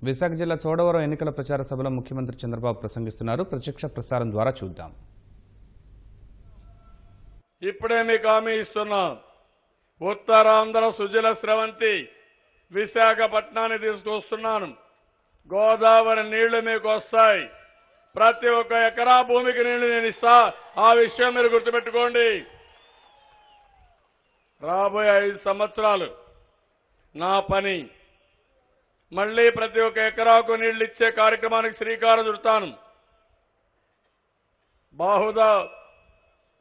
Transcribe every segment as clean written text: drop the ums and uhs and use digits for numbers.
విశాఖ జిల్లా చోడవరం ఎన్నికల ప్రచార సభలో ముఖ్యమంత్రి చంద్రబాబు ప్రసంగిస్తున్నారు. ప్రత్యక్ష ప్రసారం ద్వారా చూద్దాం. ఇప్పుడే మీకు హామీ ఇస్తున్నా, ఉత్తరాంధ్ర సుజల స్రవంతి విశాఖపట్నాన్ని తీసుకొస్తున్నాను. గోదావరి నీళ్లు మీకు వస్తాయి. ప్రతి ఒక్క ఎకరా భూమికి నీళ్లు నేను ఇస్తా. ఆ విషయం మీరు గుర్తుపెట్టుకోండి. రాబోయే 5 సంవత్సరాలు నా పని మళ్లీ ప్రతి ఒక్క ఎకరాకు నీళ్లు ఇచ్చే కార్యక్రమానికి శ్రీకారం చుడతాను. బాహుదా,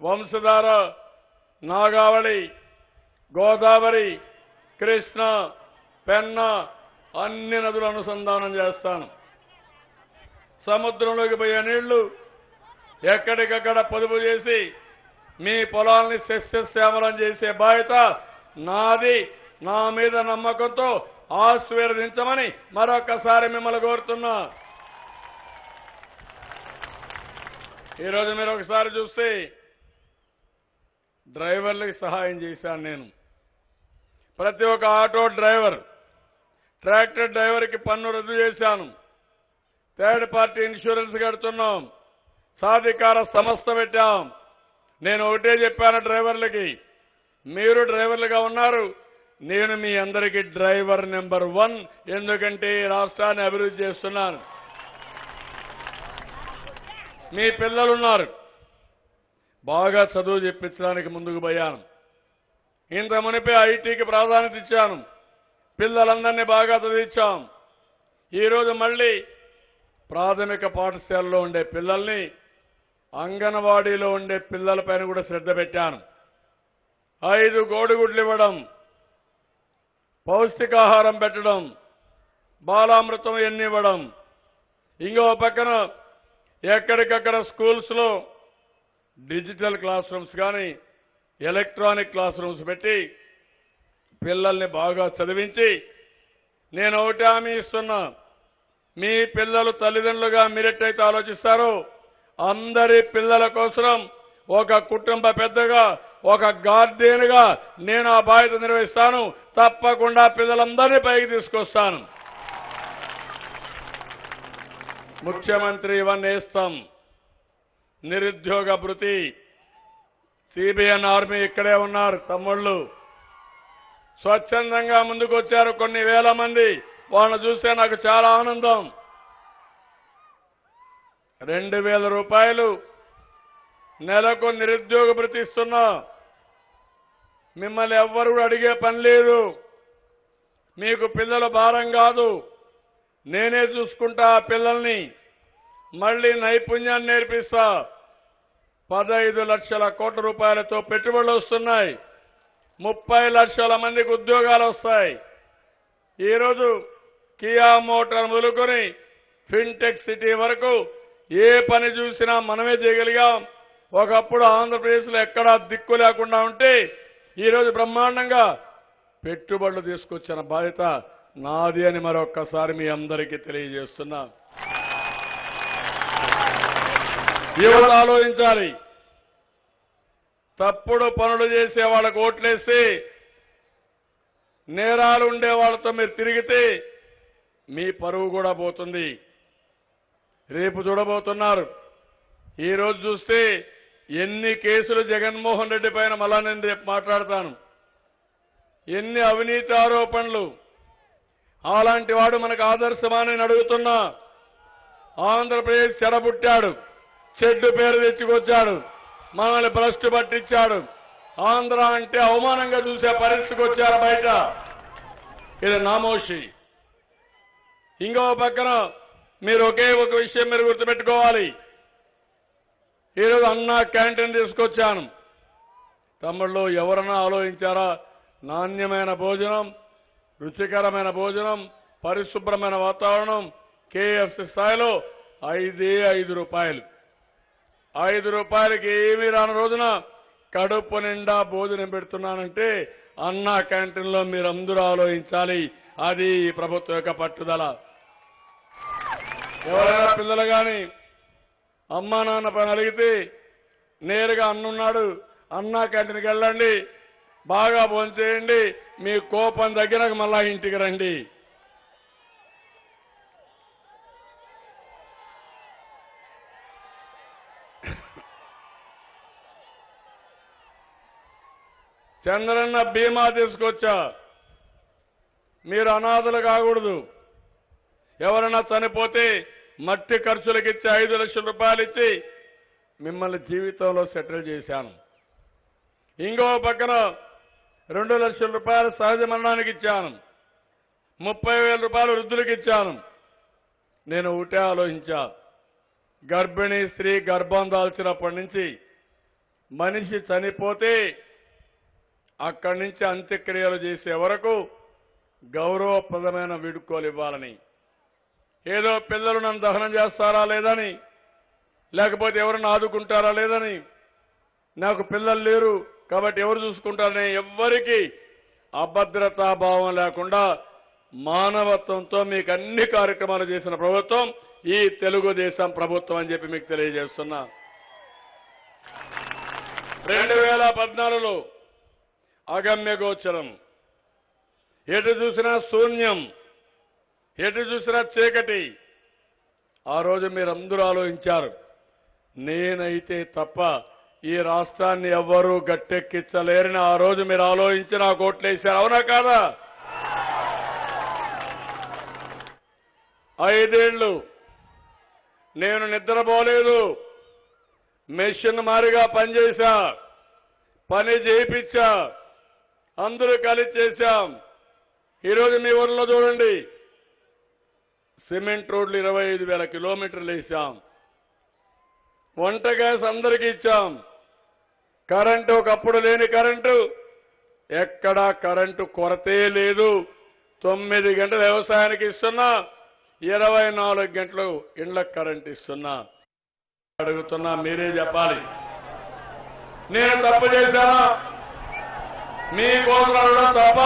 వంశధార, నాగావళి, గోదావరి, కృష్ణ, పెన్న అన్ని నదులు అనుసంధానం చేస్తాను. సముద్రంలోకి పోయే నీళ్లు ఎక్కడికక్కడ పొదుపు చేసి మీ పొలాల్ని సస్యశ్యామలం చేసే బాధ్యత నాది. నా మీద నమ్మకంతో ఆశీర్వదించమని మరొకసారి మిమ్మల్ని కోరుతున్నా. ఈరోజు మీరు ఒకసారి చూస్తే డ్రైవర్లకు సహాయం చేశాను నేను. ప్రతి ఒక్క ఆటో డ్రైవర్, ట్రాక్టర్ డ్రైవర్కి పన్ను రద్దు చేశాను. థర్డ్ పార్టీ ఇన్సూరెన్స్ కడుతున్నాం. సాధికార సంస్థ పెట్టాం. నేను ఒకటే చెప్పాను డ్రైవర్లకి, మీరు డ్రైవర్లుగా ఉన్నారు, నేను మీ అందరికీ డ్రైవర్ నెంబర్ 1. ఎందుకంటే ఈ రాష్ట్రాన్ని అభివృద్ధి చేస్తున్నాను. మీ పిల్లలున్నారు, బాగా చదువు చెప్పించడానికి ముందుకు పోయాను. ఇంత మునిపే ఐటీకి ప్రాధాన్యత ఇచ్చాను. పిల్లలందరినీ బాగా చదివించాం. ఈరోజు మళ్లీ ప్రాథమిక పాఠశాలలో ఉండే పిల్లల్ని, అంగన్వాడీలో ఉండే పిల్లలపైన కూడా శ్రద్ధ పెట్టాను. 5 కోడిగుడ్లు ఇవ్వడం, పౌష్టికాహారం పెట్టడం, బాలామృతం ఎన్ని ఇవ్వడం. ఇంకో పక్కన ఎక్కడికక్కడ స్కూల్స్ లో డిజిటల్ క్లాస్ రూమ్స్ కానీ ఎలక్ట్రానిక్ క్లాస్ రూమ్స్ పెట్టి పిల్లల్ని బాగా చదివించి, నేను ఒకటి హామీ ఇస్తున్నా, మీ పిల్లలు తల్లిదండ్రులుగా మీరెట్టయితే ఆలోచిస్తారో అందరి పిల్లల కోసం ఒక కుటుంబ పెద్దగా, ఒక గార్డియన్గా నేను ఆ బాధ్యత నిర్వహిస్తాను. తప్పకుండా పిల్లలందరినీ పైకి తీసుకొస్తాను. ముఖ్యమంత్రి ఇవన్నీ ఇస్తాం. నిరుద్యోగ భృతి, సిబిఎన్ ఆర్మీ ఇక్కడే ఉన్నారు తమ్ముళ్ళు, స్వచ్ఛందంగా ముందుకు వచ్చారు కొన్ని వేల మంది. వాళ్ళని చూస్తే నాకు చాలా ఆనందం. 2,000 రూపాయలు నెలకు నిరుద్యోగ భృతి ఇస్తున్నా. మిమ్మల్ని ఎవ్వరూ అడిగే పని లేదు. మీకు పిల్లల భారం కాదు, నేనే చూసుకుంటా ఆ పిల్లల్ని. మళ్లీ నైపుణ్యాన్ని నేర్పిస్తా. 15 లక్షల కోట్ల రూపాయలతో పెట్టుబడులు వస్తున్నాయి. 30 లక్షల మందికి ఉద్యోగాలు వస్తాయి. ఈరోజు కియా మోటార్ మొదలుకొని ఫిన్టెక్ సిటీ వరకు ఏ పని చూసినా మనమే చేయగలిగాం. ఒకప్పుడు ఆంధ్రప్రదేశ్లో ఎక్కడా దిక్కు లేకుండా ఉంటే ఈరోజు బ్రహ్మాండంగా పెట్టుబడులు తీసుకొచ్చిన బాధ్యత నాది అని మరొక్కసారి మీ అందరికీ తెలియజేస్తున్నా. యువత ఆలోచించాలి. తప్పుడు పనులు చేసే వాళ్ళకు ఓట్లేసి నేరాలు ఉండే వాళ్ళతో మీరు తిరిగితే మీ పరువు కూడా పోతుంది. రేపు చూడబోతున్నారు. ఈరోజు చూస్తే ఎన్ని కేసులు జగన్మోహన్ రెడ్డి పైన మళ్ళా నేను రేపు మాట్లాడతాను. ఎన్ని అవినీతి ఆరోపణలు. అలాంటి వాడు మనకు ఆదర్శమానని అడుగుతున్నా. ఆంధ్రప్రదేశ్ చెడబుట్టాడు, చెడ్డు పేరు తెచ్చుకొచ్చాడు, మనల్ని భ్రష్టు పట్టించాడు. ఆంధ్ర అంటే అవమానంగా చూసే పరిస్థితికి వచ్చారు బయట. ఇది నామోషి. ఇంకో పక్కన మీరు ఒకే ఒక విషయం మీరు గుర్తుపెట్టుకోవాలి. ఈరోజు అన్నా క్యాంటీన్ తీసుకొచ్చాను. తమ్ముళ్ళు ఎవరన్నా ఆలోచించారా? నాణ్యమైన భోజనం, రుచికరమైన భోజనం, పరిశుభ్రమైన వాతావరణం కేఎఫ్సి స్థాయిలో 5 రూపాయలు. 5 రూపాయలకి ఏమీ రాని రోజున కడుపు నిండా భోజనం పెడుతున్నానంటే అన్నా క్యాంటీన్లో మీరందరూ ఆలోచించాలి. అది ప్రభుత్వం యొక్క పట్టుదల. ఎవరైనా పిల్లలు కానీ అమ్మా నాన్న పైన అడిగితే నేరుగా అన్నున్నాడు, అన్నా క్యాంటీన్కి వెళ్ళండి, బాగా భోంచేయండి, మీ కోపం దగ్గరకు మళ్ళా ఇంటికి రండి. చంద్రన్న బీమా తీసుకొచ్చా. మీరు అనాథలు కాకూడదు. ఎవరైనా చనిపోతే మట్టి ఖర్చులకు ఇచ్చి 5 లక్షల రూపాయలు ఇచ్చి మిమ్మల్ని జీవితంలో సెటిల్ చేశాను. ఇంకో పక్కన 2 లక్షల రూపాయలు సహజ మరణానికి ఇచ్చాను. 30,000 రూపాయలు వృద్ధులకు ఇచ్చాను. నేను ఒకటే ఆలోచించా, గర్భిణీ స్త్రీ గర్భం దాల్చినప్పటి నుంచి మనిషి చనిపోతే అక్కడి నుంచి అంత్యక్రియలు చేసే వరకు గౌరవప్రదమైన వీడుకోలు ఇవ్వాలని. ఏదో పిల్లలు నన్ను దహనం చేస్తారా లేదని, లేకపోతే ఎవరిని ఆదుకుంటారా లేదని, నాకు పిల్లలు లేరు కాబట్టి ఎవరు చూసుకుంటారని ఎవ్వరికీ అభద్రతాభావం లేకుండా మానవత్వంతో మీకు అన్ని కార్యక్రమాలు చేసిన ప్రభుత్వం ఈ తెలుగుదేశం ప్రభుత్వం అని చెప్పి మీకు తెలియజేస్తున్నా. 2014లో అగమ్య గోచరం, ఎటు చూసినా శూన్యం, ఎటు చూసినా చీకటి. ఆ రోజు మీరందరూ ఆలోచించారు, నేనైతే తప్ప ఈ రాష్ట్రాన్ని ఎవ్వరూ గట్టెక్కించలేరని ఆ రోజు మీరు ఆలోచించి నాకు ఓట్లేశారు. అవునా కాదా? 5 ఏళ్లు నేను నిద్రపోలేదు, మెషిన్ మారిగా పనిచేశా, పని చేయించా, అందరూ కలిసి చేశాం. ఈరోజు మీ ఊర్లో చూడండి, సిమెంట్ రోడ్లు 25,000 కిలోమీటర్లు వేశాం. వంట గ్యాస్ అందరికీ ఇచ్చాం. కరెంటు ఒకప్పుడు లేని కరెంటు, ఎక్కడా కరెంటు కొరతే లేదు. 9 గంటలు వ్యవసాయానికి ఇస్తున్నా, 24 గంటలు ఇండ్లకు కరెంటు ఇస్తున్నా. అడుగుతున్నా, మీరే చెప్పాలి, నేను తప్పు చేశానా? మీకోసం అడగడం తప్ప,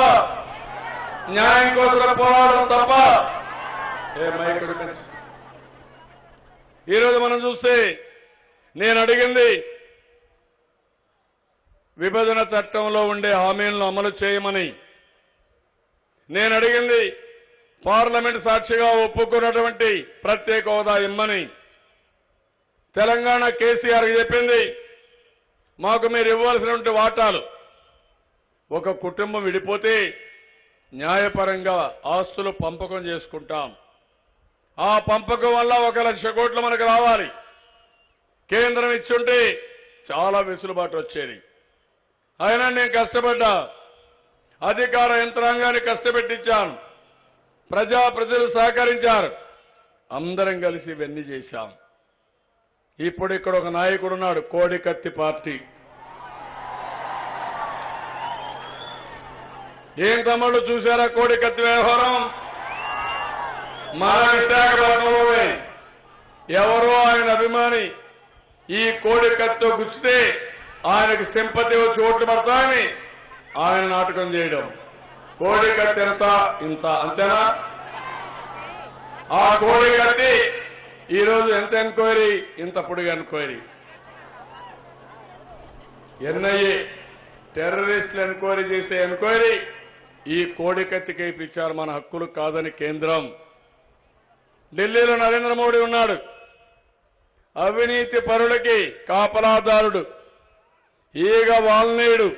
న్యాయం కోసం పోరాడడం తప్ప. ఈరోజు మనం చూస్తే నేను అడిగింది విభజన చట్టంలో ఉండే హామీలను అమలు చేయమని. నేను అడిగింది పార్లమెంట్ సాక్షిగా ఒప్పుకున్నటువంటి ప్రత్యేక హోదా ఇమ్మని. తెలంగాణ కేసీఆర్ చెప్పింది, మాకు మీరు ఇవ్వాల్సినటువంటి వాటాలు. ఒక కుటుంబం విడిపోతే న్యాయపరంగా ఆస్తులు పంపకం చేసుకుంటాం. ఆ పంపకం వల్ల 1 లక్ష కోట్లు మనకు రావాలి. కేంద్రం ఇచ్చుంటే చాలా వెసులుబాటు వచ్చేది. అయినా నేను కష్టపడ్డా, అధికార యంత్రాంగాన్ని కష్టపెట్టించాను, ప్రజలు సహకరించారు, అందరం కలిసి ఇవన్నీ చేశాం. ఇప్పుడు ఇక్కడ ఒక నాయకుడు ఉన్నాడు, కోడికత్తి పార్టీ. ఏం తమ్ముడు చూశారా కోడికత్తి వ్యవహారం? మన విశాఖపట్నంలోనే ఎవరో ఆయన అభిమాని ఈ కోడికత్తితో గుచ్చితే ఆయనకు సింపతి వచ్చి ఓట్లు పడతాయని ఆయన నాటకం చేయడం. కోడికత్తి ఎంత ఇంత అంతేనా? ఆ కోడికత్తి ఈరోజు ఎంత ఎంక్వైరీ, ఇంత పొడిగా ఎంక్వైరీ. ఎన్ఐఏ టెర్రరిస్టులు ఎంక్వైరీ చేసే ఎంక్వైరీ ఈ కోడికత్తికి ఇప్పించారు. మన హక్కులు కాదని కేంద్రం. ఢిల్లీలో నరేంద్ర మోడీ ఉన్నాడు, అవినీతి పరులకి కాపలాదారుడు, ఈగ వాల్నేయుడు.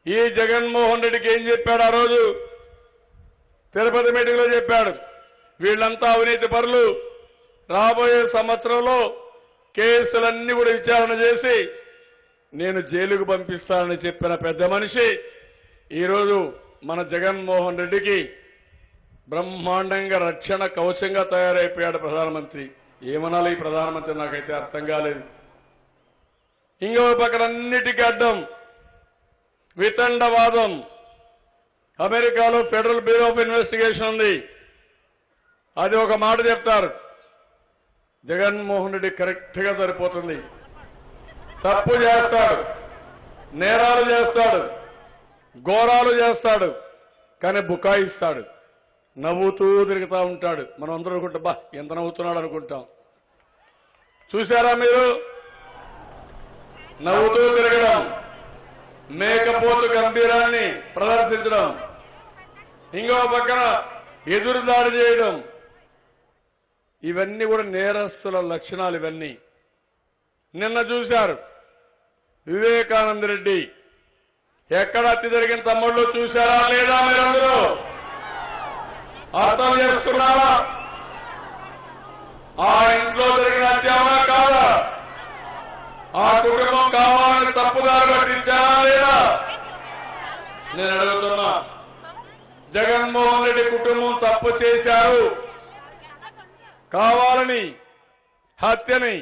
ఈ జగన్మోహన్ రెడ్డికి ఏం చెప్పాడు ఆ రోజు? తిరుపతి మీటింగ్ లో చెప్పాడు, వీళ్ళంతా అవినీతి పరులు, రాబోయే సంవత్సరంలో కేసులన్నీ కూడా విచారణ చేసి నేను జైలుకు పంపిస్తానని చెప్పిన పెద్ద మనిషి ఈరోజు మన జగన్మోహన్ రెడ్డికి బ్రహ్మాండంగా రక్షణ కవచంగా తయారైపోయాడు ప్రధానమంత్రి. ఏమనాలి ఈ ప్రధానమంత్రి నాకైతే అర్థం కాలేదు. ఇంకో పక్కనన్నిటికీ అడ్డం వితండవాదం. అమెరికాలో ఫెడరల్ బ్యూరో ఆఫ్ ఇన్వెస్టిగేషన్ ఉంది. అది ఒక మాట చెప్తారు, జగన్మోహన్ రెడ్డి కరెక్ట్ గా సరిపోతుంది. తప్పు చేస్తాడు, నేరాలు చేస్తాడు, ఘోరాలు చేస్తాడు, కానీ బుకాయిస్తాడు, నవ్వుతూ తిరుగుతూ ఉంటాడు. మనం అందరూ అనుకుంటాం, బా ఎంత నవ్వుతున్నాడు అనుకుంటాం. చూశారా మీరు? నవ్వుతూ తిరగడం, మేకపోతు గంభీరాన్ని ప్రదర్శించడం, ఇంకో పక్కన ఎదురుదాడి చేయడం, ఇవన్నీ కూడా నేరస్తుల లక్షణాలు. ఇవన్నీ నిన్న చూశారు. వివేకానంద రెడ్డి ఎక్కడ హత్య జరిగిన తమ్ముళ్ళు చూశారా లేదా మీరందరూ అర్థం చేసుకున్నారా? ఆ ఇంట్లో జరిగిన హత్యావా కాదా? ఆ కుటుంబం కావాలని తప్పుదారు పట్టించారా లేదా? నేను అడుగుతున్నా. జగన్మోహన్ రెడ్డి కుటుంబం తప్పు చేశారు, కావాలని హత్యని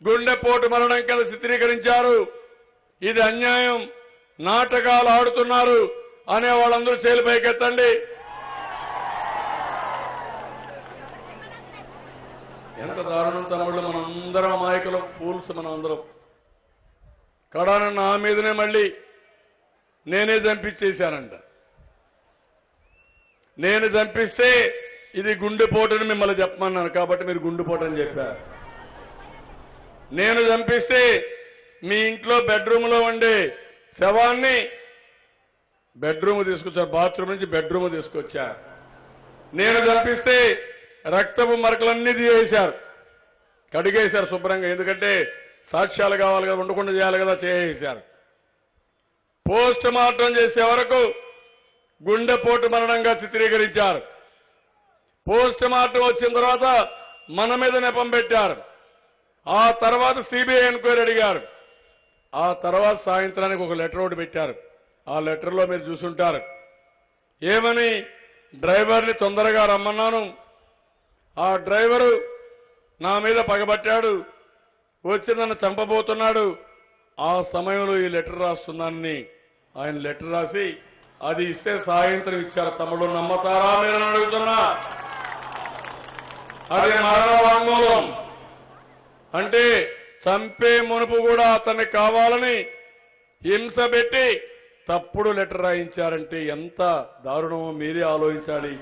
గుండెపోటు మరణం కింద చిత్రీకరించారు. ఇది అన్యాయం, నాటకాలు ఆడుతున్నారు అనే వాళ్ళందరూ చేలు పైకెత్తండి. ఎంత దారుణం తమ్ముళ్ళు, మనందరం అమాయకులం, ఫూల్స్ మనం అందరం. కడాన నా మీదనే మళ్ళీ నేనే చంపించేశానంట. నేను చంపిస్తే ఇది గుండెపోటుని మిమ్మల్ని చెప్పమన్నాను కాబట్టి మీరు గుండెపోటు అని చెప్పారు. నేను చంపిస్తే మీ ఇంట్లో బెడ్రూమ్లో ఉండే శవాన్ని బెడ్రూమ్ తీసుకొచ్చారు, బాత్రూమ్ నుంచి బెడ్రూమ్ తీసుకొచ్చారు. నేను చంపిస్తే రక్తపు మరకలన్నీ తీసేశారు, కడిగేశారు శుభ్రంగా. ఎందుకంటే సాక్ష్యాలు కావాలి కదా, ఉండకుండా చేయాలి కదా, చేసేశారు. పోస్ట్ మార్టం చేసే వరకు గుండెపోటు మరణంగా చిత్రీకరించారు. పోస్ట్ మార్టం వచ్చిన తర్వాత మన మీద నెపం పెట్టారు. ఆ తర్వాత సిబిఐ ఎంక్వైరీ అడిగారు. ఆ తర్వాత సాయంత్రానికి ఒక లెటర్ ఒకటి పెట్టారు. ఆ లెటర్లో మీరు చూసుంటారు ఏమని, డ్రైవర్ని తొందరగా రమ్మన్నాను, ఆ డ్రైవరు నా మీద పగబట్టాడు, వచ్చి నన్ను చంపబోతున్నాడు, ఆ సమయంలో ఈ లెటర్ రాస్తున్నానని ఆయన లెటర్ రాసి అది ఇస్తే సాయంత్రం ఇచ్చారు. తమ్ముడు నమ్మతారా మీరు అడుగుతున్నా? అది మరణ వాంగ్మూలం. అంటే చంపే మునుపు కూడా అతన్ని కావాలని హింస పెట్టి తప్పుడు లెటర్ రాయించారంటే ఎంత దారుణమో మీరే ఆలోచించాలి.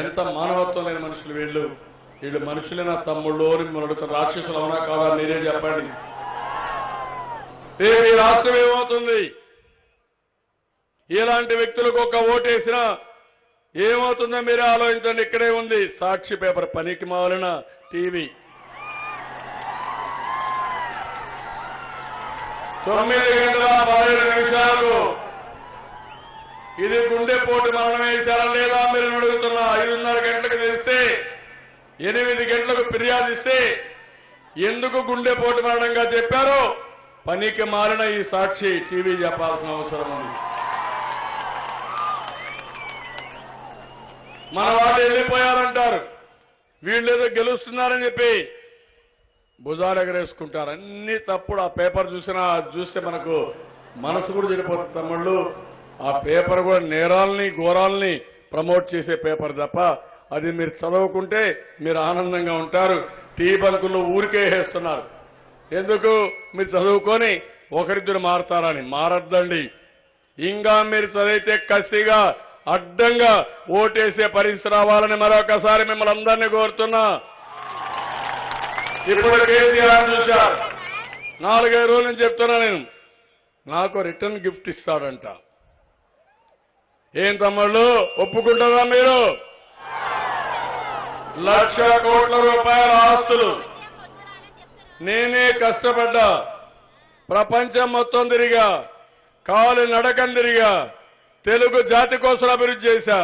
ఎంత మానవత్వం లేని మనుషులు వీళ్ళు. వీళ్ళు మనుషులేనా తమ్ముళ్ళు అని మిమ్మల్ని అడుగుతారు. రాక్షసులు అవునా కాదా మీరే చెప్పండి. ఈ రాష్ట్రం ఏమవుతుంది? ఇలాంటి వ్యక్తులకు ఒక ఓటేసినా ఏమవుతుందో మీరే ఆలోచించండి. ఇక్కడే ఉంది సాక్షి పేపర్, పనికి మాలిన టీవీ. 9:17 ఇది గుండెపోటు మరణం వేశారా లేదా మీరు అడుగుతున్నా. 5:30 గంటలకు తెలిస్తే 8 గంటలకు ఫిర్యాదు ఇస్తే ఎందుకు గుండెపోటు మరణంగా చెప్పారో పనికి మారిన ఈ సాక్షి టీవీ చెప్పాల్సిన అవసరం ఉంది. మన వాళ్ళు వెళ్ళిపోయారంటారు, వీళ్ళేదో గెలుస్తున్నారని చెప్పి భుజాలు ఎగరేసుకుంటారు. అన్ని తప్పుడు. ఆ పేపర్ చూస్తే మనకు మనసు కూడా చెడిపోతుంది తమ్ముళ్ళు. ఆ పేపర్ కూడా నేరాల్ని ఘోరాల్ని ప్రమోట్ చేసే పేపర్ తప్ప అది మీరు చదవకుంటే మీరు ఆనందంగా ఉంటారు. టీ బంకుల్లో ఊరికే వేస్తున్నారు. ఎందుకు? మీరు చదువుకొని ఒకరిద్దరు మారతారని. మారద్దండి. ఇంకా మీరు చదివితే కసిగా అడ్డంగా ఓటేసే పరిస్థితి రావాలని మరొకసారి మిమ్మల్ని అందరినీ కోరుతున్నా. ఇప్పుడు కేసీఆర్ చూశారు. 4-5 రోజుల నుంచి చెప్తున్నా నేను, నాకు రిటర్న్ గిఫ్ట్ ఇస్తాడంట. ఏం తమ్ముళ్ళు ఒప్పుకుంటారా మీరు? 1,00,000 కోట్ల రూపాయల ఆస్తులు. నేనే కష్టపడ్డా, ప్రపంచం మొత్తం తిరిగా, కాలి నడకం తిరిగా, తెలుగు జాతి కోసం అభివృద్ధి చేశా.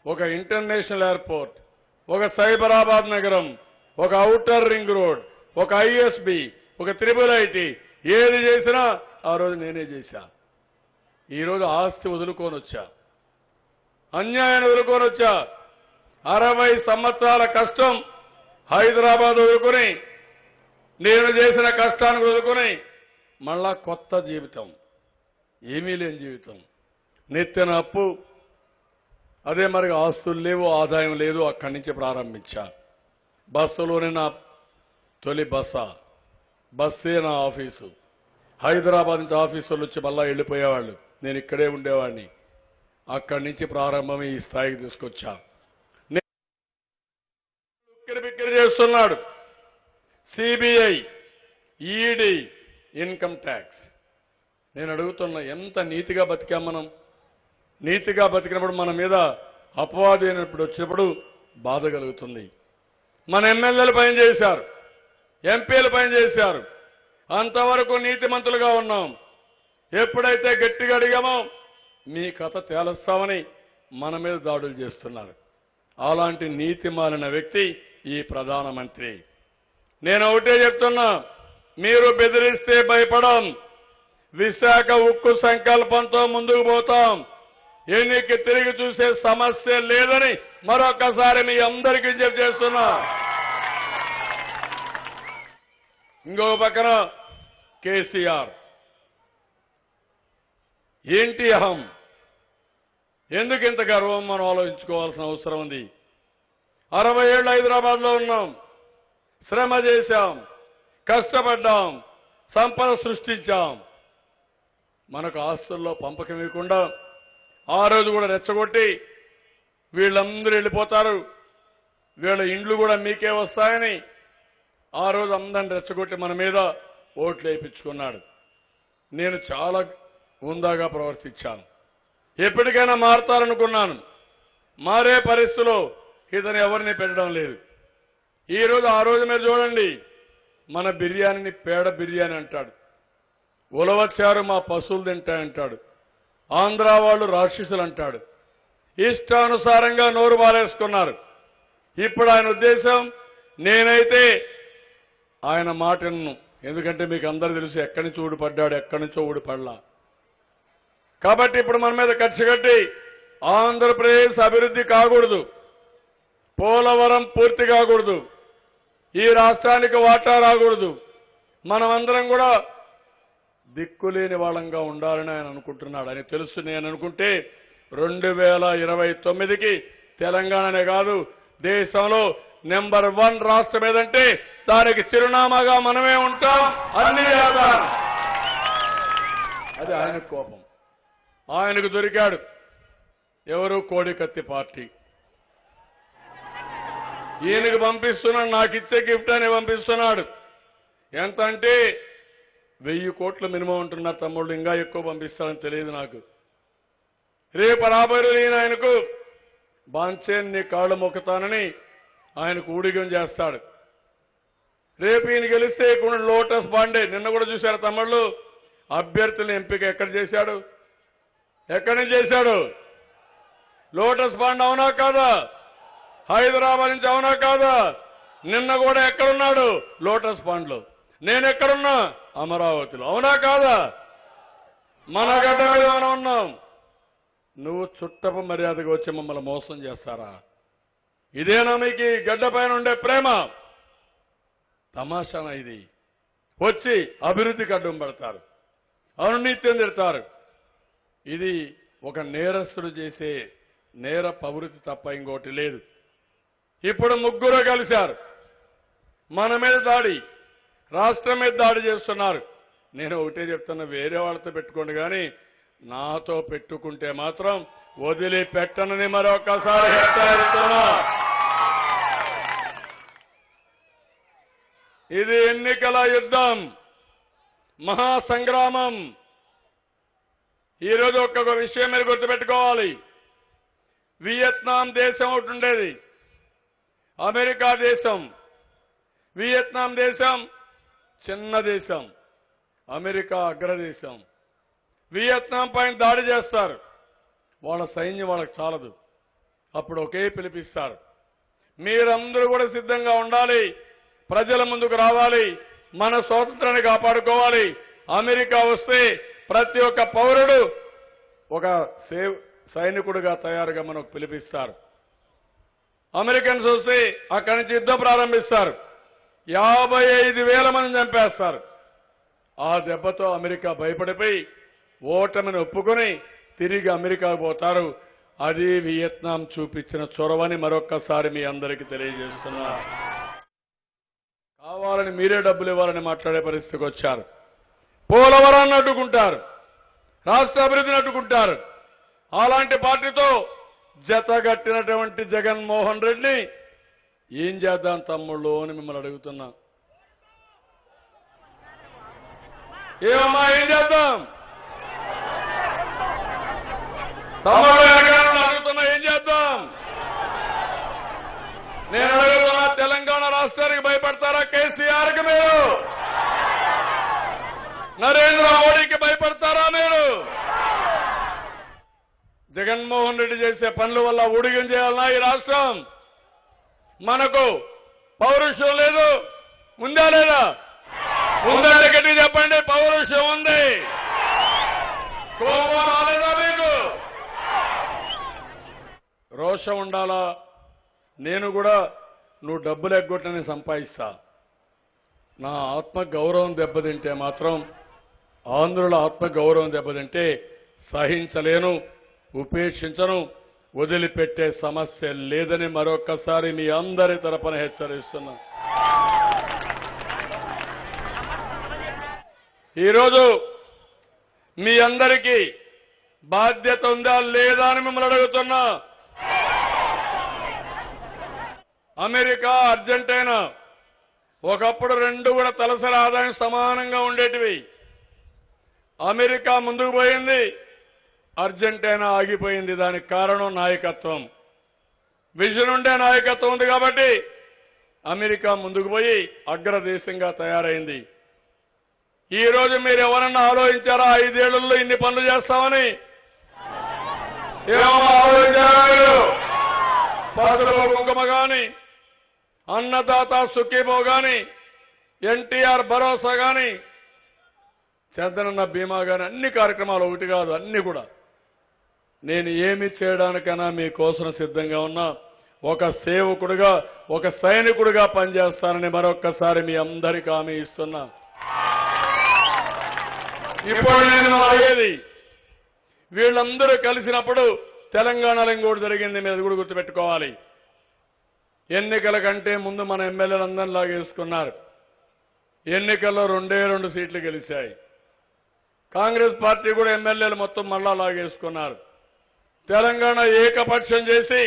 ఒక ఇంటర్నేషనల్ ఎయిర్పోర్ట్, ఒక సైబరాబాద్ నగరం, ఒక ఔటర్ రింగ్ రోడ్, ఒక ఐఎస్బి, ఒక ట్రిపుల్ ఐటీ, ఏది చేసినా ఆ రోజు నేనే చేశా. ఈరోజు ఆస్తి వదులుకొని వచ్చా, అన్యాయాన్ని వదులుకొని వచ్చా. 60 సంవత్సరాల కష్టం హైదరాబాద్ వదులుకొని, నేను చేసిన కష్టాన్ని వదులుకొని మళ్ళా కొత్త జీవితం, ఏమీ లేని జీవితం, నెత్తిన అప్పు. అదే మరి ఆస్తులు లేవు, ఆదాయం లేదు. అక్కడి నుంచి ప్రారంభించా. బస్సులోనే నా తొలి బస్సే నా ఆఫీసు. హైదరాబాద్ నుంచి ఆఫీసులు వచ్చి మళ్ళా వెళ్ళిపోయేవాళ్ళు, నేను ఇక్కడే ఉండేవాడిని. అక్కడి నుంచి ప్రారంభమై ఈ స్థాయికి తీసుకొచ్చా. బిక్కిరి చేస్తున్నాడు సిబిఐ, ఈడీ, ఇన్కమ్ ట్యాక్స్. నేను అడుగుతున్నా, ఎంత నీతిగా బతికాం మనం? నీతిగా బతికినప్పుడు మన మీద అపవాదు అయినప్పుడు వచ్చినప్పుడు బాధ కలుగుతుంది. మన ఎమ్మెల్యేలు పని చేశారు, ఎంపీలు పని చేశారు, అంతవరకు నీతిమంతులుగా ఉన్నాం. ఎప్పుడైతే గట్టిగా అడిగామో మీ కథ తేలుస్తామని మన మీద దాడులు చేస్తున్నారు. అలాంటి నీతి మాలిన వ్యక్తి ఈ ప్రధానమంత్రి. నేను ఒకటే చెప్తున్నా, మీరు బెదిరిస్తే భయపడం. విశాఖ ఉక్కు సంకల్పంతో ముందుకు పోతాం. ఎన్నిక తిరిగి చూసే సమస్య లేదని మరొకసారి మీ అందరికీ చేస్తున్నా. ఇంకొక పక్కన కేసీఆర్ ఏంటి అహం? ఎందుకు ఇంత గర్వం మనం ఆలోచించుకోవాల్సిన అవసరం ఉంది. 60 ఏళ్ళు హైదరాబాద్లో ఉన్నాం, శ్రమ చేశాం, కష్టపడ్డాం, సంపద సృష్టించాం. మనకు ఆస్తుల్లో పంపకం ఇవ్వకుండా ఆ రోజు కూడా రెచ్చగొట్టి వీళ్ళందరూ వెళ్ళిపోతారు, వీళ్ళ ఇండ్లు కూడా మీకే వస్తాయని ఆ రోజు అందరిని రెచ్చగొట్టి మన మీద ఓట్లు వేయించుకున్నాడు. నేను చాలా హుందాగా ప్రవర్తించాను. ఎప్పటికైనా మారతారనుకున్నాను. మారే పరిస్థితిలో ఇతను ఎవరిని పెట్టడం లేదు. ఈరోజు ఆ రోజు మీరు చూడండి, మన బిర్యానీని పేడ బిర్యానీ అంటాడు, ఉలవచారు మా పశువులు తింటాయంటాడు, ఆంధ్ర వాళ్ళు రాక్షసులు అంటాడు. ఇష్టానుసారంగా నోరు బారేసుకున్నారు. ఇప్పుడు ఆయన ఉద్దేశం, నేనైతే ఆయన మాటను, ఎందుకంటే మీకు అందరూ తెలుసు ఎక్కడి నుంచి ఊడిపడ్డాడు, ఎక్కడి నుంచో ఊడిపడలా. కాబట్టి ఇప్పుడు మన మీద కక్ష కట్టి ఆంధ్రప్రదేశ్ అభివృద్ధి కాకూడదు, పోలవరం పూర్తి కాకూడదు, ఈ రాష్ట్రానికి వాటా రాకూడదు, మనమందరం కూడా దిక్కులేని వాళ్ళంగా ఉండాలని ఆయన అనుకుంటున్నాడు. అని తెలుసు. నేను అనుకుంటే 2029కి తెలంగాణనే కాదు దేశంలో నెంబర్ 1 రాష్ట్రం ఏదంటే దానికి చిరునామాగా మనమే ఉంటాం. అన్ని చేద్దాం. అది ఆయన కోపం. ఆయనకు దొరికాడు ఎవరు? కోడికత్తి పార్టీ. ఈయనకు పంపిస్తున్నాడు, నాకు ఇచ్చే గిఫ్ట్ అని పంపిస్తున్నాడు. ఎంత అంటే 1000 కోట్లు మినిమం ఉంటున్నారు తమ్ముళ్ళు, ఇంకా ఎక్కువ పంపిస్తానని తెలియదు నాకు. రేపు రాబోయే ఈయన ఆయనకు బాంచేన్ నీ కాళ్ళు మొక్కుతానని ఆయనకు ఊడిగం చేస్తాడు. రేపు ఈయన గెలిస్తే లోటస్ బాండే, నిన్న కూడా చూశారు తమ్ముళ్ళు, అభ్యర్థుల ఎంపిక ఎక్కడ చేశాడు? ఎక్కడి నుంచి చేశాడు? లోటస్ బాండ్ అవునా కాదా? హైదరాబాద్ నుంచి అవునా కాదా? నిన్న కూడా ఎక్కడున్నాడు? లోటస్ బాండ్లో. నేను ఎక్కడున్నా? అమరావతిలో. అవునా కాదా? మన గడ్డ మీద మనం ఉన్నాం. నువ్వు చుట్టపు మర్యాదగా వచ్చి మమ్మల్ని మోసం చేస్తారా? ఇదేనా మీకు గడ్డ పైన ఉండే ప్రేమ? తమాషానా ఇది? వచ్చి అభివృద్ధికి అడ్డం పడతారు, అవినీతిని తిడతారు. ఇది ఒక నేరస్తుడు చేసే నేర ప్రవృత్తి తప్ప ఇంకోటి లేదు. ఇప్పుడు ముగ్గురు కలిశారు, మన మీద దాడి, రాష్ట్రం మీద దాడి చేస్తున్నారు. నేను ఒకటే చెప్తున్నా, వేరే వాళ్ళతో పెట్టుకోండి కానీ నాతో పెట్టుకుంటే మాత్రం వదిలిపెట్టనని మరొకసారి హెచ్చరిస్తున్నా. ఇది ఎన్నికల యుద్ధం, మహాసంగ్రామం. ఈరోజు ఒక్కొక్క విషయం మీరు గుర్తుపెట్టుకోవాలి. వియత్నాం దేశం ఒకటి ఉండేది, అమెరికా దేశం. వియత్నాం దేశం చిన్న దేశం, అమెరికా అగ్రదేశం. వియత్నాం పైన దాడి చేస్తారు, వాళ్ళ సైన్యం వాళ్ళకి చాలదు. అప్పుడు ఒకే పిలిపిస్తారు, మీరందరూ కూడా సిద్ధంగా ఉండాలి, ప్రజల ముందుకు రావాలి, మన స్వాతంత్రాన్ని కాపాడుకోవాలి. అమెరికా వస్తే ప్రతి ఒక్క పౌరుడు ఒక సైనికుడిగా తయారుగా మనకు పిలిపిస్తారు. అమెరికన్స్ వస్తే అక్కడి నుంచి యుద్ధం ప్రారంభిస్తారు, 55,000 మందిని చంపేస్తారు. ఆ దెబ్బతో అమెరికా భయపడిపోయి ఓటమిని ఒప్పుకొని తిరిగి అమెరికాకు పోతారు. అది వియత్నాం చూపించిన చొరవని మరొక్కసారి మీ అందరికీ తెలియజేస్తున్నా. కావాలని మీరే డబ్బులు ఇవ్వాలని మాట్లాడే పరిస్థితికి వచ్చారు. పోలవరాన్ని అడ్డుకుంటారు, రాష్ట్ర అభివృద్ధిని అడ్డుకుంటారు. అలాంటి పార్టీతో జతగట్టినటువంటి జగన్మోహన్ రెడ్డిని ఏం చేద్దాం తమ్ముళ్ళు అని మిమ్మల్ని అడుగుతున్నా. ఏమమ్మా ఏం చేద్దాం తమ్ముళ్ళు? అడుగుతున్నా ఏం చేద్దాం? నేను అడుగుతున్నా, తెలంగాణ రాష్ట్రానికి భయపడతారా కేసీఆర్కి? మీరు నరేంద్ర మోడీకి భయపడతారా మీరు? జగన్మోహన్ రెడ్డి చేసే పనుల వల్ల ఊడిగం చేయాలన్నా ఈ రాష్ట్రం? మనకు పౌరుషం లేదు, ఉందా లేదా? ఉందంటే గట్టి చెప్పండి. పౌరుషం ఉంది, కోపం రాలేదా మీకు? రోషం ఉండాలా? నేను కూడా నువ్వు డబ్బులు ఎగ్గొట్టని సంపాదిస్తా, నా ఆత్మ గౌరవం దెబ్బతింటే మాత్రం, ఆంధ్రుల ఆత్మ గౌరవం దెబ్బతింటే సహించలేను, ఉపేక్షించను, వదిలిపెట్టే సమస్య లేదని మరొక్కసారి మీ అందరి తరపున హెచ్చరిస్తున్నా. ఈరోజు మీ అందరికీ బాధ్యత ఉందా లేదా అని మిమ్మల్ని అడుగుతున్నా. అమెరికా, అర్జెంటీనా ఒకప్పుడు రెండు కూడా తలసరి ఆదాయం సమానంగా ఉండేటివి. అమెరికా ముందుకు పోయింది, అర్జెంటీనా ఆగిపోయింది. దానికి కారణం నాయకత్వం. విజన్ ఉండే నాయకత్వం ఉంది కాబట్టి అమెరికా ముందుకు పోయి అగ్రదేశంగా తయారైంది. ఈ రోజు మీరు ఎవరన్నా ఆలోచించారా 5 ఏళ్లలో ఇన్ని పనులు చేస్తామని? ఏమన్నా ఆలోచించారా మీరు? పసుపు కుంకుమ గాని, అన్నదాత సుఖీభో గాని, ఎన్టీఆర్ భరోసా గాని, చంద్రన్న బీమా గాని, అన్ని కార్యక్రమాలు ఒకటి కాదు, అన్ని కూడా నేను ఏమి చేయడానికైనా మీకోసం సిద్ధంగా ఉన్నా. ఒక సేవకుడిగా, ఒక సైనికుడిగా పనిచేస్తానని మరొక్కసారి మీ అందరికీ హామీ ఇస్తున్నా. ఇప్పుడు నేను అడిగేది, వీళ్ళందరూ కలిసినప్పుడు తెలంగాణలో ఇంకోటి జరిగింది, మీరు కూడా గుర్తుపెట్టుకోవాలి. ఎన్నికల కంటే ముందు మన ఎమ్మెల్యేలందరినీ లాగేసుకున్నారు. ఎన్నికల్లో 2 సీట్లు గెలిచాయి. కాంగ్రెస్ పార్టీ కూడా ఎమ్మెల్యేలు మొత్తం మళ్ళా లాగేసుకున్నారు. తెలంగాణ ఏకపక్షం చేసి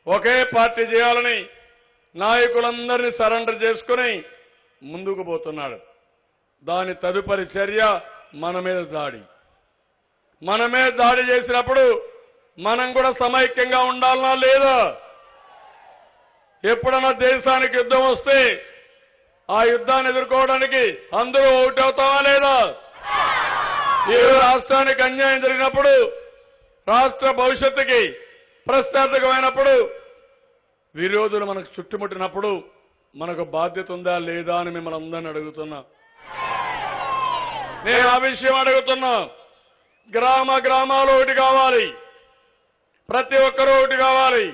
ఒకే పార్టీ చేయాలని నాయకులందరినీ సరెండర్ చేసుకుని ముందుకు పోతున్నాడు. దాని తదుపరి చర్య మన మీద దాడి. మన మీద దాడి చేసినప్పుడు మనం కూడా సమైక్యంగా ఉండాలనా లేదా? ఎప్పుడన్నా దేశానికి యుద్ధం వస్తే ఆ యుద్ధాన్ని ఎదుర్కోవడానికి అందరూ ఒకటవుతామా లేదా? ఈ రాష్ట్రానికి అన్యాయం జరిగినప్పుడు, రాష్ట్ర భవిష్యత్తుకి ప్రశ్నార్థకమైనప్పుడు, విరోధులు మనకు చుట్టుముట్టినప్పుడు మనకు బాధ్యత ఉందా లేదా అని మిమ్మల్ని అందరినీ అడుగుతున్నా. నేను ఆ విషయం అడుగుతున్నా. గ్రామాలు ఒకటి కావాలి, ప్రతి ఒక్కరూ ఒకటి కావాలి.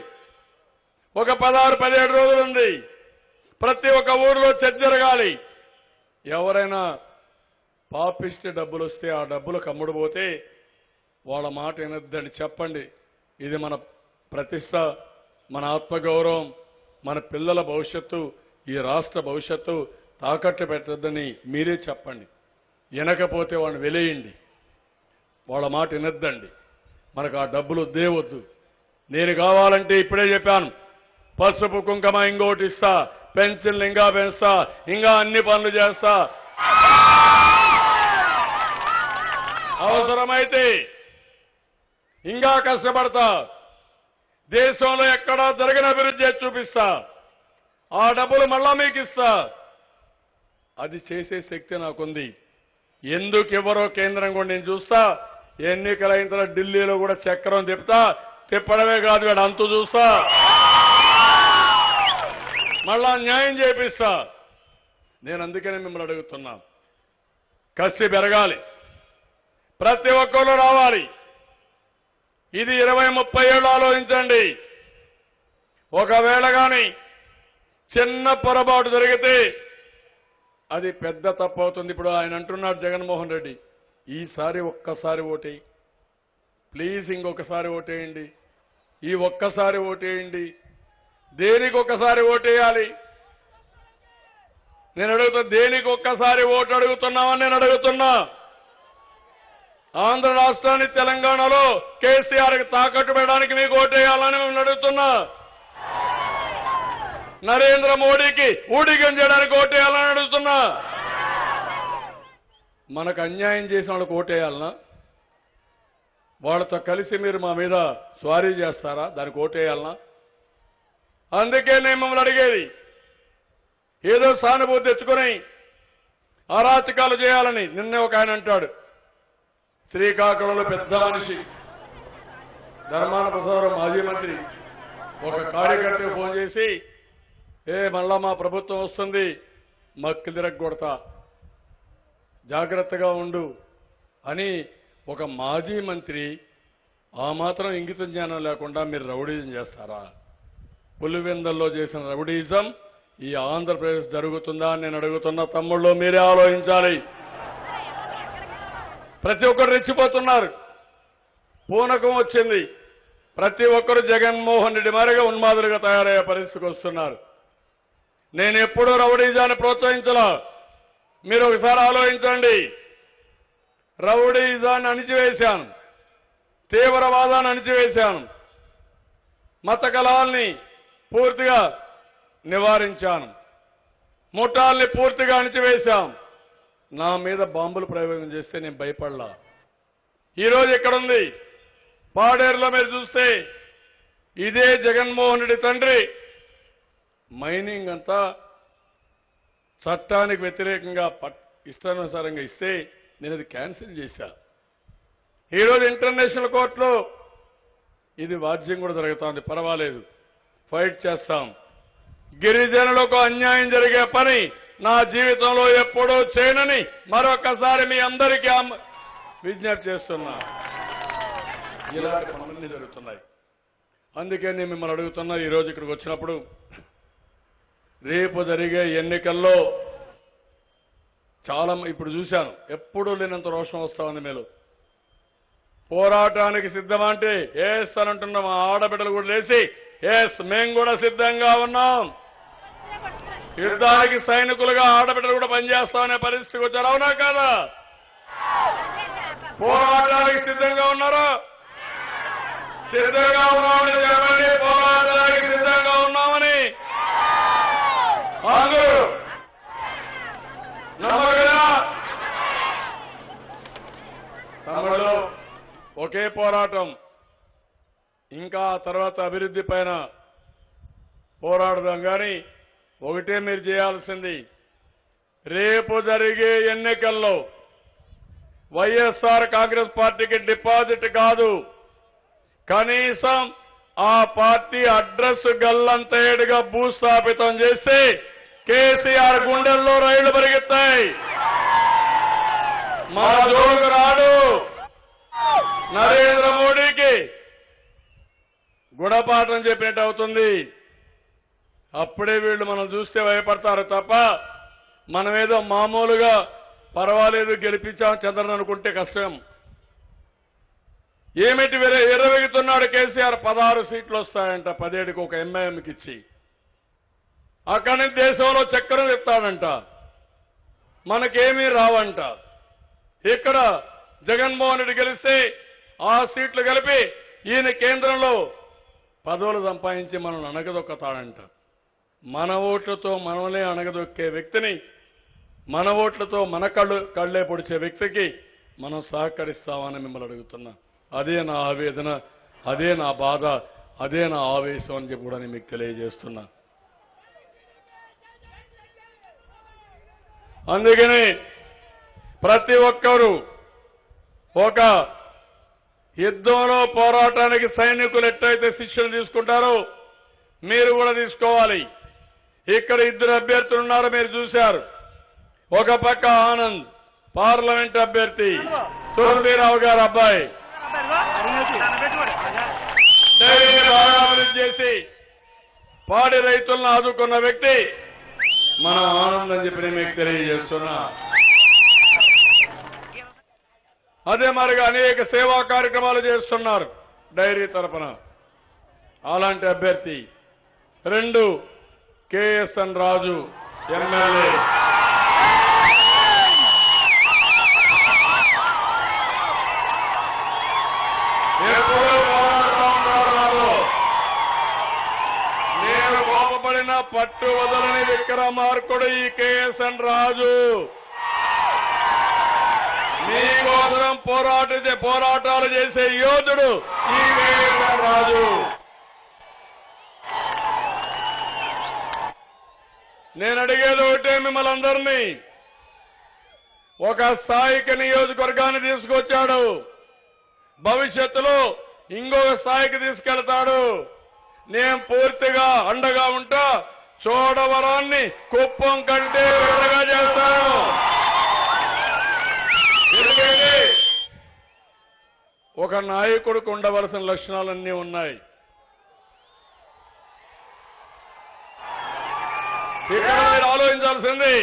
ఒక 16-17 రోజులుంది. ప్రతి ఒక్క ఊరిలో చర్చ జరగాలి. ఎవరైనా పాపిష్టి డబ్బులు వస్తే ఆ డబ్బులు కమ్ముడు పోతే వాళ్ళ మాట వినొద్దని చెప్పండి. ఇది మన ప్రతిష్ట, మన ఆత్మగౌరవం, మన పిల్లల భవిష్యత్తు, ఈ రాష్ట్ర భవిష్యత్తు తాకట్టు పెట్టొద్దని మీరే చెప్పండి. వినకపోతే వాడిని వెలేయండి, వాళ్ళ మాట వినొద్దండి. మనకు ఆ డబ్బులు దేవద్దు. నేను కావాలంటే ఇప్పుడే చెప్పాను, పసుపు కుంకుమ ఇంకోటి ఇస్తా, పెన్షన్లు ఇంకా పెంచుతా, ఇంకా అన్ని పనులు చేస్తా. అవసరమైతే ఇంకా కష్టపడతా. దేశంలో ఎక్కడా జరిగిన అభివృద్ధి చూపిస్తా. ఆ డబ్బులు మళ్ళా మీకు ఇస్తా. అది చేసే శక్తి నాకుంది. ఎందుకు ఎవరో కేంద్రం కూడా నేను చూస్తా. ఎన్నికలైన తర్వాత ఢిల్లీలో కూడా చక్రం తిప్పడమే కాదు, వీడు అంతు చూస్తా. మళ్ళా న్యాయం చేపిస్తా. నేను అందుకనే మిమ్మల్ని అడుగుతున్నా, కసి పెరగాలి, ప్రతి ఒక్కరు రావాలి. ఇది 20-30 ఏళ్ళు ఆలోచించండి. ఒకవేళ కానీ చిన్న పొరపాటు జరిగితే అది పెద్ద తప్పు అవుతుంది. ఇప్పుడు ఆయన అంటున్నాడు జగన్మోహన్ రెడ్డి, ఈసారి ఒక్కసారి ఓటేయి ప్లీజ్, ఇంకొకసారి ఓటేయండి, ఈ ఒక్కసారి ఓటేయండి. దేనికి ఒక్కసారి ఓటేయాలి? నేను అడుగుతున్నా, దేనికి ఒక్కసారి ఓటు అడుగుతున్నామని నేను అడుగుతున్నా. ఆంధ్ర రాష్ట్రాన్ని తెలంగాణలో కేసీఆర్కి తాకట్టు పెట్టడానికి మీకు ఓటేయాలని మేము అడుగుతున్నా. నరేంద్ర మోడీకి ఊడిగం చేయడానికి ఓటేయాలని అడుగుతున్నా. మనకు అన్యాయం చేసిన వాళ్ళకి ఓటేయాలనా? వాళ్ళతో కలిసి మీరు మా మీద స్వారీ చేస్తారా? దానికి ఓటేయాలనా? అందుకే నేను మిమ్మల్ని అడిగేది, ఏదో సానుభూతి తెచ్చుకుని అరాచకాలు చేయాలని నిన్నే ఒక ఆయన అంటాడు. శ్రీకాకుళంలో పెద్ద మనిషి ధర్మాన ప్రసాదరావు మాజీ మంత్రి ఒక కార్యకర్తకు ఫోన్ చేసి, మళ్ళా మా ప్రభుత్వం వస్తుంది, మక్కి తిరగొడతా, జాగ్రత్తగా ఉండు అని ఒక మాజీ మంత్రి ఆ మాత్రం ఇంగిత జ్ఞానం లేకుండా మీరు రౌడీజం చేస్తారా? పులివెందల్లో చేసిన రౌడీజం ఈ ఆంధ్రప్రదేశ్ జరుగుతుందా అని నేను అడుగుతున్న తమ్ముళ్ళు, మీరే ఆలోచించాలి. ప్రతి ఒక్కరు రెచ్చిపోతున్నారు. పూనకం వచ్చింది. ప్రతి ఒక్కరు జగన్మోహన్ రెడ్డి మారిగా ఉన్మాదులుగా తయారయ్యే పరిస్థితికి వస్తున్నారు. నేను ఎప్పుడూ రౌడీజాన్ని ప్రోత్సహించలా. మీరు ఒకసారి ఆలోచించండి. రౌడీజాన్ని అణిచివేశాను, తీవ్రవాదాన్ని అణిచివేశాను, మత కలహాల్ని పూర్తిగా నివారించాను, ముఠాల్ని పూర్తిగా అణిచివేశాం. నా మీద బాంబులు ప్రయోగం చేస్తే నేను భయపడలా. ఈరోజు ఎక్కడుంది? పాడేరులో మీరు చూస్తే ఇదే జగన్మోహన్ రెడ్డి తండ్రి మైనింగ్ అంతా చట్టానికి వ్యతిరేకంగా ఇష్టానుసారంగా ఇస్తే నేను అది క్యాన్సిల్ చేశా. ఈరోజు ఇంటర్నేషనల్ కోర్టులో ఇది వాద్యం కూడా జరుగుతోంది. పర్వాలేదు, ఫైట్ చేస్తాం. గిరిజనులకు అన్యాయం జరిగే పని నా జీవితంలో ఎప్పుడూ చేయనని మరొకసారి మీ అందరికీ విజ్ఞప్తి చేస్తున్నా. ఇలాంటి పనులన్నీ జరుగుతున్నాయి. అందుకే నేను మిమ్మల్ని అడుగుతున్నా, ఈరోజు ఇక్కడికి వచ్చినప్పుడు రేపు జరిగే ఎన్నికల్లో చాలా ఇప్పుడు చూశాను, ఎప్పుడూ లేనంత రోషం వస్తా ఉంది మీలో. పోరాటానికి సిద్ధమా అంటే ఎస్ అని అంటున్నాం. మా ఆడబిడ్డలు కూడా లేచి ఎస్ మేము కూడా సిద్ధంగా ఉన్నాం, యుద్ధానికి సైనికులుగా ఆడబిడ్డలు కూడా పనిచేస్తామనే పరిస్థితికి వచ్చారు. అవునా కాదా? పోరాటానికి సిద్ధంగా ఉన్నారా? సిద్ధంగా ఉన్నామని చెప్పండి. పోరాటానికి సిద్ధంగా ఉన్నామని అందరూ నమ్మగలరా? తమిళలో ఒకే పోరాటం, ఇంకా తర్వాత అభివృద్ధి పైన పోరాడదాం. కానీ ఒకటే మీరు చేయాల్సింది, రేపు జరిగే ఎన్నికల్లో వైఎస్ఆర్ కాంగ్రెస్ పార్టీకి డిపాజిట్ కాదు, కనీసం ఆ పార్టీ అడ్రస్ గల్లంతేడుగా భూస్థాపితం చేసి కేసీఆర్ గుండెల్లో రైళ్లు పరిగెత్తాయి. మా జోలికి రాడు. నరేంద్ర మోడీకి గుణపాఠం చెప్పినట్టు అవుతుంది. అప్పుడే వీళ్ళు మనం చూస్తే భయపడతారు తప్ప మనమేదో మామూలుగా పర్వాలేదు గెలిపించాం చంద్రన్ అనుకుంటే కష్టం. ఏమిటి ఎర్రవెగుతున్నాడు కేసీఆర్? 16 సీట్లు వస్తాయంట, 17కి ఒక ఎంఐఎంకి ఇచ్చి. అక్కడి నుంచి దేశంలో చక్రం చెప్తాడంట, మనకేమీ రావంట. ఇక్కడ జగన్మోహన్ రెడ్డి గెలిస్తే ఆ సీట్లు కలిపి ఈయన కేంద్రంలో పదవులు సంపాదించి మనల్ని అణగదొక్కతాడంట. మన ఓట్లతో మనల్ని అణగదొక్కే వ్యక్తిని, మన ఓట్లతో మన కళ్ళే పొడిచే వ్యక్తికి మనం సహకరిస్తామని మిమ్మల్ని అడుగుతున్నా. అదే నా ఆవేదన, అదే నా బాధ, అదే నా ఆవేశం అని చెప్పి కూడా నేను మీకు తెలియజేస్తున్నా. అందుకని ప్రతి ఒక్కరూ ఒక యుద్ధంలో పోరాటానికి సైనికులు ఎట్లయితే శిక్షణ తీసుకుంటారో మీరు కూడా తీసుకోవాలి. ఇక్కడ 2 అభ్యర్థులు ఉన్నారు, మీరు చూశారు. ఒక పక్క ఆనంద్ పార్లమెంట్ అభ్యర్థి, తులసీరావు గారు అబ్బాయి, అభివృద్ధి చేసి పాడి రైతులను ఆదుకున్న వ్యక్తి మన ఆనంద్ అని చెప్పి మీకు తెలియజేస్తున్నా. అదే మరిగా అనేక సేవా కార్యక్రమాలు చేస్తున్నారు డైరీ తరపున. అలాంటి అభ్యర్థి 2 కేఎస్ఎన్ రాజు ఎమ్మెల్యే. నేను కోపపడిన పట్టు వదలని విక్రమార్కుడు ఈ కేఎస్ఎన్ రాజు. మీకోసం పోరాటాలు చేసే యోధుడు ఈ కేఎస్ఎన్ రాజు. నేను అడిగేది ఒకటే మిమ్మల్ని అందరినీ, ఒక స్థాయికి నియోజకవర్గాన్ని తీసుకొచ్చాడు. భవిష్యత్తులో ఇంకొక స్థాయికి తీసుకెళ్తాడు. నేను పూర్తిగా అండగా ఉంటా. చోడవరాన్ని కుప్పం కంటే పెద్దగా చేస్తాను. ఎందుకంటే ఒక నాయకుడికి ఉండవలసిన లక్షణాలన్నీ ఉన్నాయి. ఇక్కడ మీరు ఆలోచించాల్సింది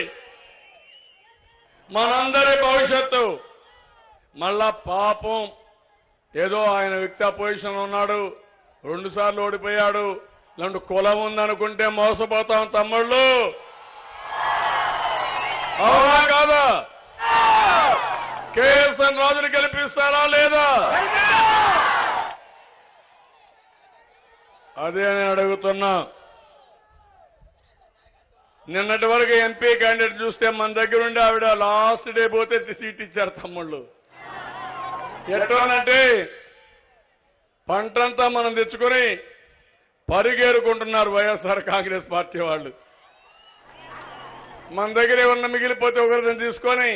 మనందరి భవిష్యత్తు. మళ్ళా పాపం ఏదో ఆయన వ్యక్తి పొజిషన్ ఉన్నాడు, 2 సార్లు ఓడిపోయాడు, ఇలాంటి కులం ఉందనుకుంటే మోసపోతాం తమ్ముళ్ళు. అవునా కాదా? కేఎస్ఎన్ రాజుని గెలిపిస్తారా లేదా? అదే నేను అడుగుతున్నా. నిన్నటి వరకు ఎంపీ క్యాండిడేట్ చూస్తే మన దగ్గర ఉండి ఆవిడ లాస్ట్ డే పోతే సీట్ ఇచ్చారు తమ్ముళ్ళు. ఎట్లనంటే పంటంతా మనం తెచ్చుకొని పరిగేరుకుంటున్నారు వైఎస్ఆర్ కాంగ్రెస్ పార్టీ వాళ్ళు. మన దగ్గర ఏమన్నా మిగిలిపోతే ఒకరిని తీసుకొని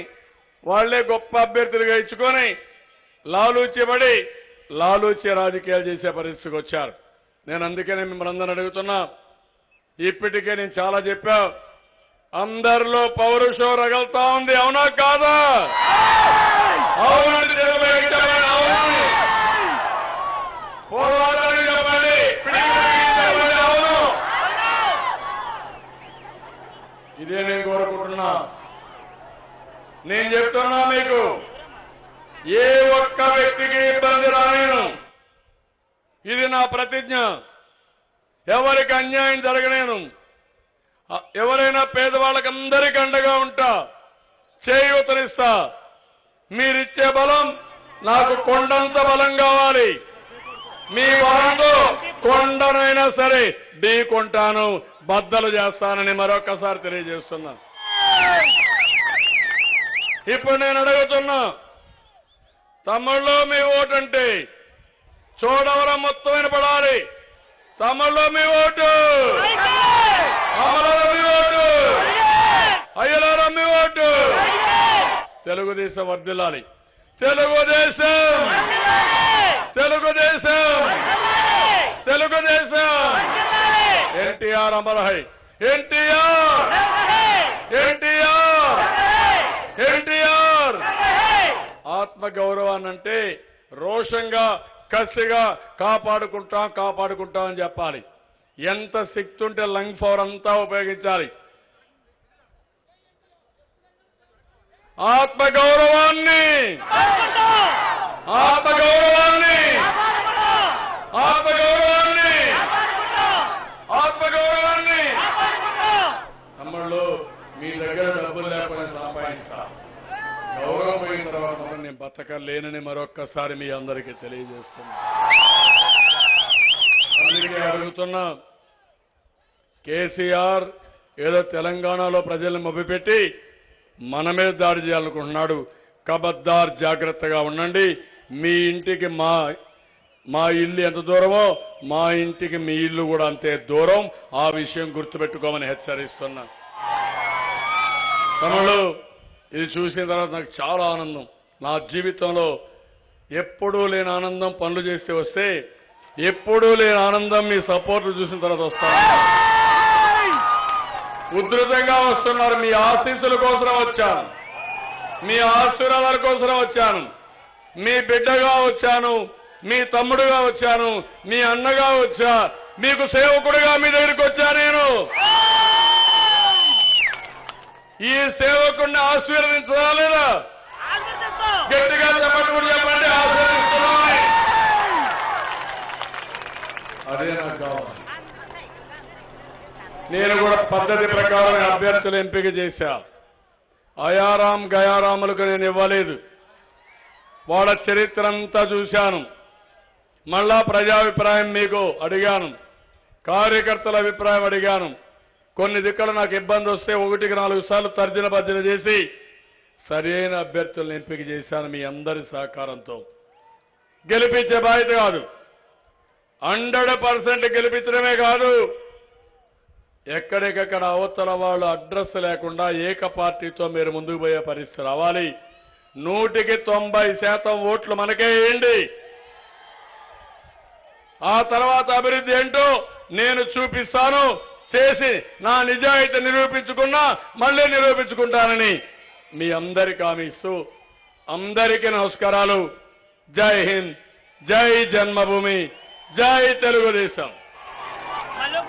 వాళ్లే గొప్ప అభ్యర్థులుగా ఇచ్చుకొని లాలూచిబడి లాలూచి రాజకీయాలు చేసే పరిస్థితికి వచ్చారు. నేను అందుకనే మిమ్మల్ని అందరిని అడుగుతున్నా. ఇప్పటికే నేను చాలా చెప్పా. అందరిలో పౌరుషం రగులుతా ఉంది. అవునా కాదా? అవునండి. అవును. ఇదే నేను కోరుకుంటున్నా. నేను చెప్తున్నా మీకు, ఏ ఒక్క వ్యక్తికి ఇబ్బంది రానేను. ఇది నా ప్రతిజ్ఞ. ఎవరికి అన్యాయం జరగనేను. ఎవరైనా పేదవాళ్ళకందరికీ అండగా ఉంటా, చేయూతనిస్తా. మీరిచ్చే బలం నాకు కొండంత బలం కావాలి. మీ బలంతో కొండనైనా సరే ఢీకొంటాను, బద్దలు చేస్తానని మరొకసారి తెలియజేస్తున్నా. ఇప్పుడు నేను అడుగుతున్నా, తమ్ముళ్ళు మీ ఓటంటే చోడవరం మొత్తం వినపడాలి. తమ్ముళ్ళు మీ ఓటు, అమలలో మీ ఓటు, అయ్యలారం మీ ఓటు. తెలుగుదేశం వర్ధిల్లాలి. తెలుగుదేశం, తెలుగుదేశం, తెలుగుదేశం. ఎన్టీఆర్ అమరహై. ఎన్టీఆర్, ఎన్టీఆర్, ఎన్టీఆర్. ఆత్మగౌరవాన్నంటే రోషంగా కసిగా కాపాడుకుంటాం అని చెప్పాలి. ఎంత శక్తి ఉంటే లంగ్ పవర్ అంతా ఉపయోగించాలి. ఆత్మగౌరవాన్ని, ఆత్మగౌరవాన్ని, ఆత్మగౌరవాన్ని, ఆత్మగౌరవాన్ని. తమ్ముళ్ళు, మీ దగ్గర డబ్బులు లేకపోతే సంపాదిస్తా. గౌరవం పోయిన తర్వాత నేను బతకలేనని మరొక్కసారి మీ అందరికీ తెలియజేస్తున్నా. అందుకే అడుగుతున్నా, కేసీఆర్ ఏదో తెలంగాణలో ప్రజల్ని మభ్యపెట్టి మన మీద దాడి చేయాలనుకుంటున్నాడు. కబద్దార్, జాగ్రత్తగా ఉండండి. మీ ఇంటికి మా ఇల్లు ఎంత దూరమో మా ఇంటికి మీ ఇల్లు కూడా అంతే దూరం. ఆ విషయం గుర్తుపెట్టుకోమని హెచ్చరిస్తున్నా. తమ్ముళ్ళు, ఇది చూసిన తర్వాత నాకు చాలా ఆనందం. నా జీవితంలో ఎప్పుడూ లేని ఆనందం పనులు చేస్తే వస్తే, ఎప్పుడూ లేని ఆనందం మీ సపోర్ట్ చూసిన తర్వాత వస్తాను. ఉధృతంగా వస్తున్నారు. మీ ఆశీస్సుల కోసం వచ్చాను, మీ ఆశీర్వాదాల కోసం వచ్చాను, మీ బిడ్డగా వచ్చాను, మీ తమ్ముడుగా వచ్చాను, మీ అన్నగా వచ్చా, మీకు సేవకుడిగా మీ దగ్గరికి వచ్చా. నేను ఈ సేవకుడిని ఆశీర్వదించదా లేదా? గట్టిగా చెప్పండి, చెప్పండి. ఆశీర్వదిస్తున్నామని. అదే నాకు కావాలి. నేను కూడా పద్ధతి ప్రకారం అభ్యర్థులు ఎంపిక చేశా. అయారాం గయారాములకు నేను ఇవ్వలేదు. వాళ్ళ చరిత్ర అంతా చూశాను. మళ్ళా ప్రజాభిప్రాయం మీకు అడిగాను, కార్యకర్తల అభిప్రాయం అడిగాను. కొన్ని దిక్కులు నాకు ఇబ్బంది వస్తే 1-4 సార్లు తర్జన భర్జన చేసి సరైన అభ్యర్థులను ఎంపిక చేశాను. మీ అందరి సహకారంతో గెలిపించే బాధ్యత కాదు, 100% గెలిపించడమే కాదు, ఎక్కడికక్కడ అవతల వాళ్ళు అడ్రస్ లేకుండా ఏక పార్టీతో మీరు ముందుకు పోయే పరిస్థితి రావాలి. 100% ఓట్లు మనకే వేయండి. ఆ తర్వాత అభివృద్ధి ఏంటో నేను చూపిస్తాను. చేసి నా నిజాయితీ నిరూపించుకున్నా మళ్ళీ నిరూపించుకుంటానని మీ అందరికీ హామీ ఇస్తూ అందరికీ నమస్కారాలు. జై హింద్, జై జన్మభూమి, జై తెలుగుదేశం. మళ్ళీ